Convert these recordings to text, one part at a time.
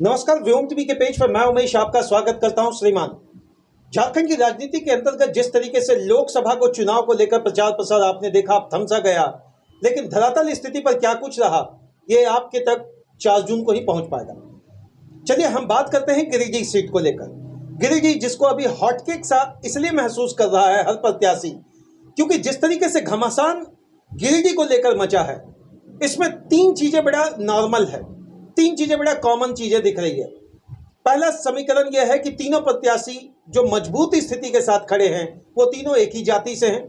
नमस्कार, व्योम टीवी के पेज पर मैं उमेश आपका स्वागत करता हूं। श्रीमान, झारखंड की राजनीति के अंतर्गत जिस तरीके से लोकसभा को चुनाव को लेकर प्रचार प्रसार आपने देखा, आप थमसा गया, लेकिन धरातल स्थिति पर क्या कुछ रहा ये आपके तक 4 जून को ही पहुंच पाएगा। चलिए हम बात करते हैं गिरिडीह सीट को लेकर। गिरिडीह जिसको अभी हॉटकेक सा इसलिए महसूस कर रहा है हर प्रत्याशी, क्योंकि जिस तरीके से घमासान गिरिडीह को लेकर मचा है, इसमें 3 चीजें बड़ा नॉर्मल है, 3 चीजें बड़ा कॉमन चीजें दिख रही है। पहला समीकरण यह है कि तीनों प्रत्याशी जो मजबूत स्थिति के साथ खड़े हैं वो तीनों एक ही जाति से हैं।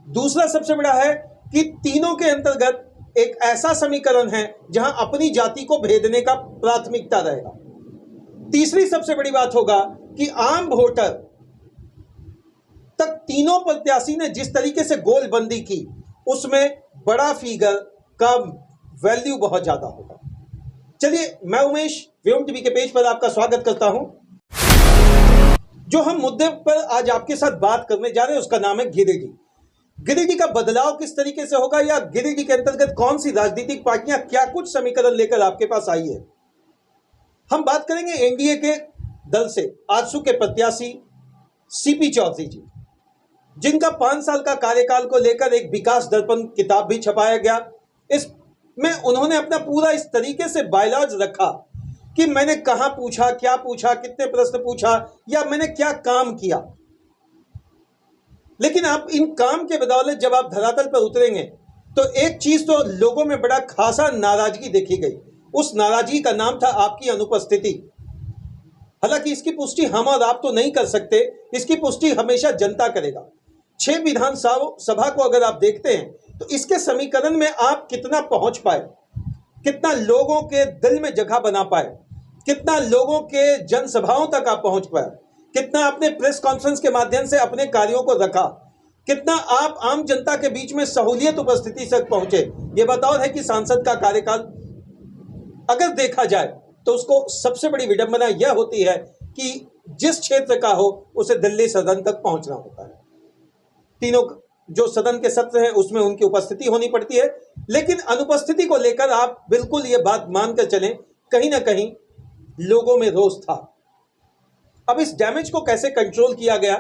दूसरा सबसे बड़ा है कि तीनों के अंतर्गत एक ऐसा समीकरण है जहां अपनी जाति को भेदने का प्राथमिकता रहेगा। तीसरी सबसे बड़ी बात होगा कि आम वोटर तक तीनों प्रत्याशी ने जिस तरीके से गोलबंदी की उसमें बड़ा फिगर का वैल्यू बहुत ज्यादा होगा। चलिए मैं उमेश व्योम टीवी के पेज पर आपका स्वागत करता हूं। जो हम मुद्दे पर आज आपके साथ बात करने जा रहे हैं उसका नाम है गिरिडीह। गिरिडीह का बदलाव किस तरीके से होगा या गिरिडीह के अंतर्गत कौन सी राजनीतिक पार्टियां क्या कुछ समीकरण लेकर आपके पास आई है। हम बात करेंगे एनडीए के दल से आजसू के प्रत्याशी सीपी चौधरी जी, जिनका 5 साल का कार्यकाल को लेकर एक विकास दर्पण किताब भी छपाया गया। इसमें उन्होंने अपना पूरा इस तरीके से बायलॉज रखा कि मैंने कहां पूछा, क्या पूछा, कितने प्रश्न पूछा या मैंने क्या काम किया। लेकिन आप इन काम के बदौलत जब आप धरातल पर उतरेंगे तो एक चीज तो लोगों में बड़ा खासा नाराजगी देखी गई। उस नाराजगी का नाम था आपकी अनुपस्थिति। हालांकि इसकी पुष्टि हम और आप तो नहीं कर सकते, इसकी पुष्टि हमेशा जनता करेगा। 6 विधानसभा को अगर आप देखते हैं तो इसके समीकरण में आप कितना पहुंच पाए, कितना लोगों के दिल में जगह बना पाए, कितना लोगों के जनसभाओं तक आप पहुंच पाए, कितना आपने प्रेस कॉन्फ्रेंस के माध्यम से अपने कार्यों को रखा, कितना आप आम जनता के बीच में सहूलियत उपस्थिति तक पहुंचे। ये बतौर है कि सांसद का कार्यकाल अगर देखा जाए तो उसको सबसे बड़ी विडंबना यह होती है कि जिस क्षेत्र का हो उसे दिल्ली सदन तक पहुंचना होता है। तीनों जो सदन के सत्र हैं उसमें उनकी उपस्थिति होनी पड़ती है, लेकिन अनुपस्थिति को लेकर आप बिल्कुल ये बात मानकर चलें, कहीं ना कहीं लोगों में रोष था। अब इस डैमेज को कैसे कंट्रोल किया गया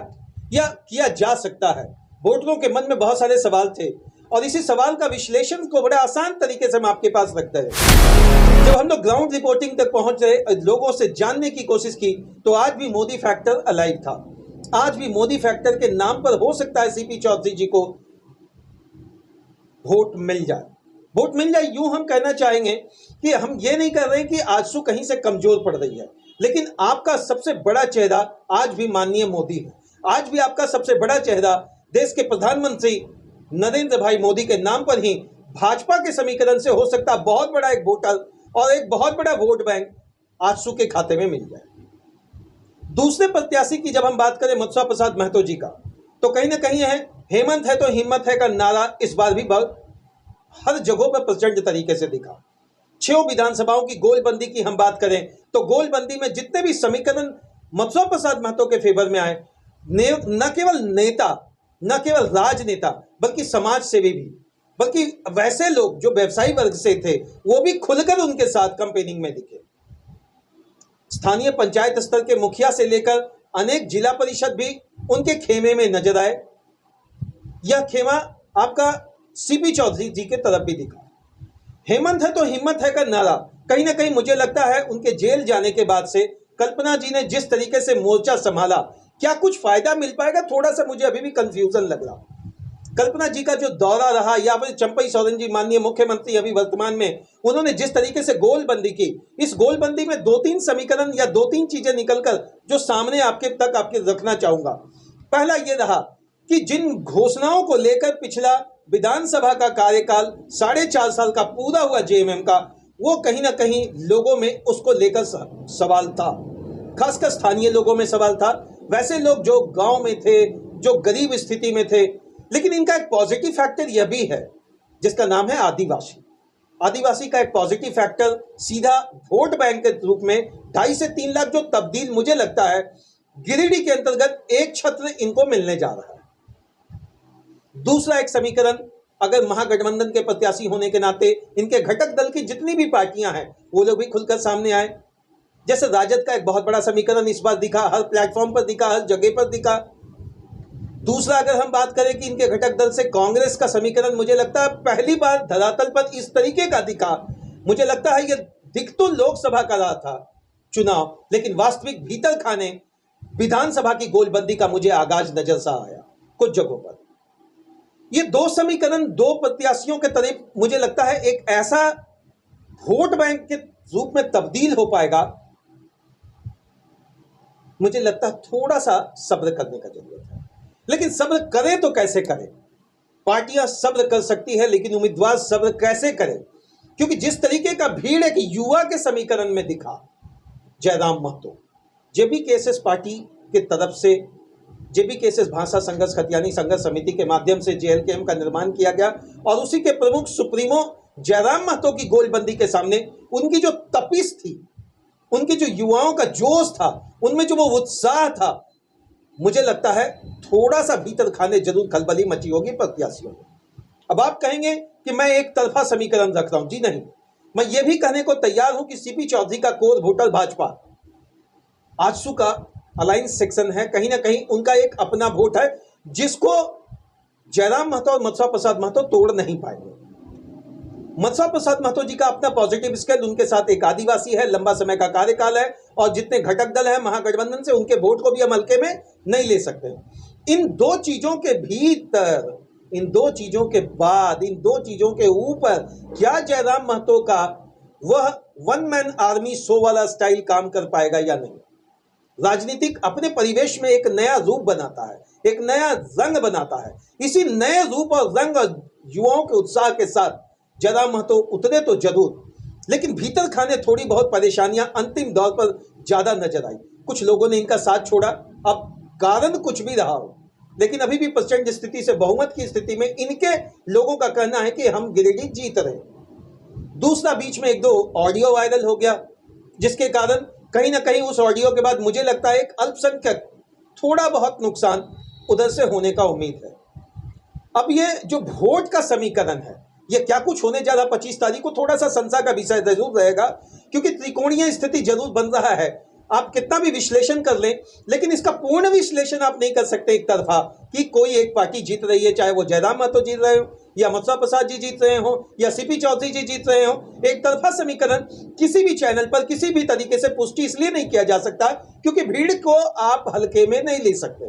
या किया जा सकता है, वोटरों के मन में बहुत सारे सवाल थे और इसी सवाल का विश्लेषण को बड़े आसान तरीके से हम आपके पास रखते हैं। जब हम लोग ग्राउंड रिपोर्टिंग तक पहुंच रहे, लोगों से जानने की कोशिश की, तो आज भी मोदी फैक्टर अलाइव था। आज भी मोदी फैक्टर के नाम पर हो सकता है सीपी चौधरी जी को वोट मिल जाए। वोट मिल जाए यूं हम कहना चाहेंगे कि हम ये नहीं कर रहे कि आजसू कहीं से कमजोर पड़ रही है, लेकिन आपका सबसे बड़ा चेहरा आज भी माननीय मोदी है। आज भी आपका सबसे बड़ा चेहरा देश के प्रधानमंत्री नरेंद्र भाई मोदी के नाम पर ही भाजपा के समीकरण से हो सकता बहुत बड़ा एक वोटर और एक बहुत बड़ा वोट बैंक आजसू के खाते में मिल जाए। दूसरे प्रत्याशी की जब हम बात करें मथुरा प्रसाद महतो जी का, तो कहीं ना कहीं है हेमंत है तो हिम्मत है का नारा इस बार भी हर जगहों पर प्रचंड तरीके से दिखा। 6 विधानसभाओं की गोलबंदी की हम बात करें तो गोलबंदी में जितने भी समीकरण मथुरा प्रसाद महतो के फेवर में आए, न केवल नेता, न केवल राजनेता, बल्कि समाज सेवी भी, बल्कि वैसे लोग जो व्यवसायी वर्ग से थे वो भी खुलकर उनके साथ कैंपेनिंग में दिखे। स्थानीय पंचायत स्तर के मुखिया से लेकर अनेक जिला परिषद भी उनके खेमे में नजर आए। यह खेमा आपका सीपी चौधरी जी के तरफ भी दिखा। हेमंत है तो हिम्मत है का नारा कहीं ना कहीं मुझे लगता है उनके जेल जाने के बाद से कल्पना जी ने जिस तरीके से मोर्चा संभाला, क्या कुछ फायदा मिल पाएगा, थोड़ा सा मुझे अभी भी कंफ्यूजन लग रहा। कल्पना जी का जो दौरा रहा या फिर चंपई सोरेन जी माननीय मुख्यमंत्री अभी वर्तमान में, उन्होंने जिस तरीके से गोलबंदी की, इस गोलबंदी में 2-3 समीकरण या 2-3 चीजें निकलकर जो सामने आपके रखना चाहूंगा। पहला यह रहा कि जिन घोषणाओं को लेकर पिछला विधानसभा का कार्यकाल 4.5 साल का पूरा हुआ जेएमएम का, वो कहीं ना कहीं लोगों में उसको लेकर सवाल था, खासकर स्थानीय लोगों में सवाल था। वैसे लोग जो गांव में थे, जो गरीब स्थिति में थे, लेकिन इनका एक पॉजिटिव फैक्टर यह भी है जिसका नाम है आदिवासी। आदिवासी का एक पॉजिटिव फैक्टर सीधा वोट बैंक के रूप में 2.5 से 3 लाख जो तब्दील मुझे लगता है गिरिडीह के अंतर्गत एक छत्र इनको मिलने जा रहा है। दूसरा एक समीकरण, अगर महागठबंधन के प्रत्याशी होने के नाते इनके घटक दल की जितनी भी पार्टियां हैं वो लोग भी खुलकर सामने आए। जैसे राजद का एक बहुत बड़ा समीकरण इस बार दिखा, हर प्लेटफॉर्म पर दिखा, हर जगह पर दिखा। दूसरा, अगर हम बात करें कि इनके घटक दल से कांग्रेस का समीकरण, मुझे लगता है पहली बार धरातल पर इस तरीके का दिखा। मुझे लगता है ये दिख तो लोकसभा का रहा था चुनाव, लेकिन वास्तविक भीतर खाने विधानसभा की गोलबंदी का मुझे आगाज नजर सा आया कुछ जगहों पर। ये दो समीकरण दो प्रत्याशियों के तरफ मुझे लगता है एक ऐसा वोट बैंक के रूप में तब्दील हो पाएगा, मुझे लगता है थोड़ा सा सब्र करने का जरूरत है। लेकिन सब्र करें तो कैसे करें? पार्टियां सब्र कर सकती है, लेकिन उम्मीदवार सब्र कैसे करें? क्योंकि जिस तरीके का भीड़ एक युवा के समीकरण में दिखा, जयराम महतो जेबी केएसएस पार्टी के तरफ से, जेबी केएसएस भाषा संघर्ष खतियानी संघर्ष समिति के माध्यम से जेएलकेएम का निर्माण किया गया, और उसी के प्रमुख सुप्रीमो जयराम महतो की गोलबंदी के सामने उनकी जो तपिश थी, उनके जो युवाओं का जोश था, उनमें जो वो उत्साह था, मुझे लगता है थोड़ा सा भीतर खाने जरूर खलबली मची होगी प्रत्याशियों में। अब आप कहेंगे कि मैं एक तरफा समीकरण रख रहा हूं। जी नहीं, मैं ये भी कहने को तैयार हूं कि सीपी चौधरी का कोर वोटर भाजपा, आजसू का अलायंस सेक्शन है, कहीं ना कहीं उनका एक अपना वोट है जिसको जयराम महतो और मथुरा प्रसाद महतो तोड़ नहीं पाएंगे। मथुरा प्रसाद महतो जी का अपना पॉजिटिव स्केल, उनके साथ एक आदिवासी है, लंबा समय का कार्यकाल है, और जितने घटक दल है महागठबंधन से, उनके वोट को भी हम हल्के में नहीं ले सकते। इन दो चीजों के भीतर, इन दो चीजों के बाद, इन दो चीजों के ऊपर क्या जयराम महतो का वह वन मैन आर्मी शो वाला स्टाइल काम कर पाएगा या नहीं? राजनीतिक अपने परिवेश में एक नया रूप बनाता है, एक नया रंग बनाता है। इसी नए रूप और रंग और युवाओं के उत्साह के साथ जयराम महतो उतरे तो जरूर, लेकिन भीतर खाने थोड़ी बहुत परेशानियां अंतिम दौर पर ज्यादा नजर आई। कुछ लोगों ने इनका साथ छोड़ा, अब कारण कुछ भी रहा हो, लेकिन अभी भी प्रचंड स्थिति से, बहुमत की स्थिति में इनके लोगों का कहना है कि हम गिरिडीह जीत रहे। दूसरा, बीच में एक दो ऑडियो वायरल हो गया, जिसके कारण कहीं ना कहीं उस ऑडियो के बाद मुझे लगता है एक अल्पसंख्यक थोड़ा बहुत नुकसान उधर से होने का उम्मीद है। अब ये जो वोट का समीकरण है, ये क्या कुछ होने जा रहा 25 तारीख को, थोड़ा सा संशय का विषय जरूर रहेगा, क्योंकि त्रिकोणीय स्थिति जरूर बन रहा है। आप कितना भी विश्लेषण कर लें, लेकिन इसका पूर्ण विश्लेषण आप नहीं कर सकते एक तरफा कि कोई एक पार्टी जीत रही है, चाहे वो जयराम महतो जीत रहे हो, या मथुरा प्रसाद जी जीत रहे हो, या सीपी चौधरी जी जीत रहे हो। एक तरफा समीकरण किसी भी चैनल पर किसी भी तरीके से पुष्टि इसलिए नहीं किया जा सकता क्योंकि भीड़ को आप हल्के में नहीं ले सकते,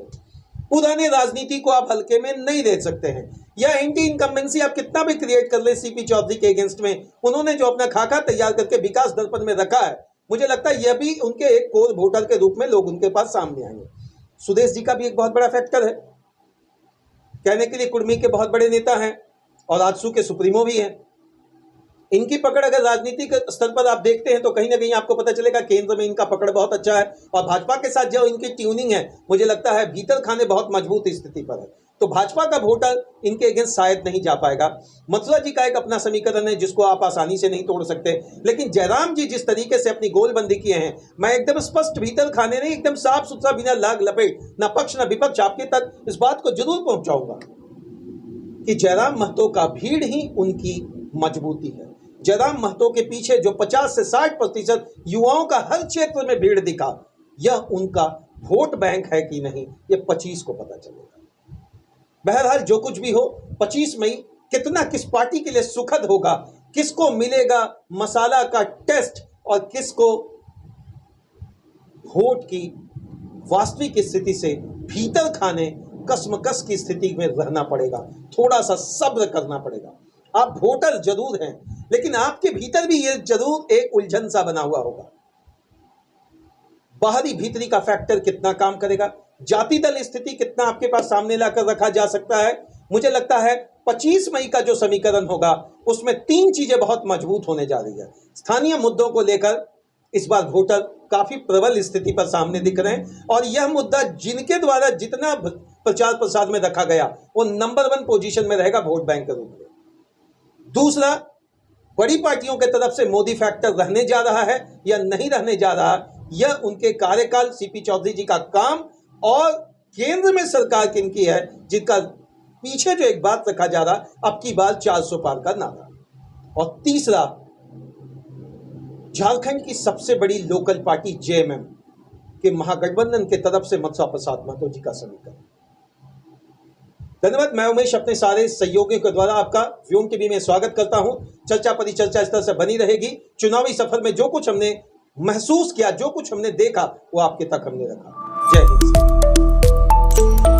पुराने राजनीति को आप हल्के में नहीं ले सकते हैं, या एंटी इनकम्बेंसी आप कितना भी क्रिएट कर ले सीपी चौधरी के अगेंस्ट में। उन्होंने जो अपना खाका तैयार करके विकास दर्पण में रखा है, मुझे लगता है यह भी उनके एक कोर वोटर के रूप में लोग उनके पास सामने आएंगे। सुदेश जी का भी एक बहुत बड़ा फैक्टर है, कहने के लिए कुर्मी के बहुत बड़े नेता हैं और आजसू के सुप्रीमो भी हैं। इनकी पकड़ अगर राजनीतिक स्तर पर आप देखते हैं तो कहीं ना कहीं आपको पता चलेगा केंद्र में इनका पकड़ बहुत अच्छा है, और भाजपा के साथ जो इनकी ट्यूनिंग है, मुझे लगता है भीतर खाने बहुत मजबूत स्थिति पर है। तो भाजपा का वोटर इनके अगेंस्ट शायद नहीं जा पाएगा। मथुरा जी का एक अपना समीकरण है जिसको आप आसानी से नहीं तोड़ सकते, लेकिन जयराम जी जिस तरीके से अपनी गोलबंदी किए हैं, मैं एकदम स्पष्ट भीतर खाने नहीं, एकदम साफ सुथरा, बिना लाग लपेट, न पक्ष न विपक्ष, आपके तक इस बात को जरूर पहुंचाऊंगा कि जयराम महतो का भीड़ ही उनकी मजबूती है। जयराम महतो के पीछे जो 50 से 60% युवाओं का हर क्षेत्र में भीड़ दिखा, यह उनका वोट बैंक है कि नहीं, ये 25 को पता चलेगा। बहरहाल जो कुछ भी हो, 25 मई कितना किस पार्टी के लिए सुखद होगा, किसको मिलेगा मसाला का टेस्ट और किसको वोट की वास्तविक स्थिति से भीतर खाने कसमकस की स्थिति में रहना पड़ेगा, थोड़ा सा सब्र करना पड़ेगा। आप वोटर जरूर हैं, लेकिन आपके भीतर भी ये जरूर एक उलझन सा बना हुआ होगा। बाहरी भीतरी का फैक्टर कितना काम करेगा, जाति दल स्थिति कितना आपके पास सामने लाकर रखा जा सकता है। मुझे लगता है 25 मई का जो समीकरण होगा उसमें 3 चीजें बहुत मजबूत होने जा रही है। स्थानीय मुद्दों को लेकर इस बार वोटर काफी प्रबल स्थिति पर सामने दिख रहे हैं, और यह मुद्दा जिनके द्वारा जितना प्रचार प्रसार में रखा गया वो नंबर 1 पोजीशन में रहेगा वोट बैंक के रूप में। दूसरा, बड़ी पार्टियों के तरफ से मोदी फैक्टर रहने जा रहा है या नहीं रहने जा रहा, यह उनके कार्यकाल, सीपी चौधरी जी का काम और केंद्र में सरकार किनकी है, जिनका पीछे जो एक बात रखा जा रहा, अब की बार 400 पार का नारा। और तीसरा, झारखंड की सबसे बड़ी लोकल पार्टी जेएमएम के महागठबंधन के तरफ से मनसा प्रसाद महतो जी का समीकरण। धन्यवाद। मैं उमेश अपने सारे सहयोगियों के द्वारा आपका व्योम टीवी में स्वागत करता हूं। चर्चा परिचर्चा इस तरह से बनी रहेगी। चुनावी सफर में जो कुछ हमने महसूस किया, जो कुछ हमने देखा, वो आपके तक हमने रखा। जय हिंद।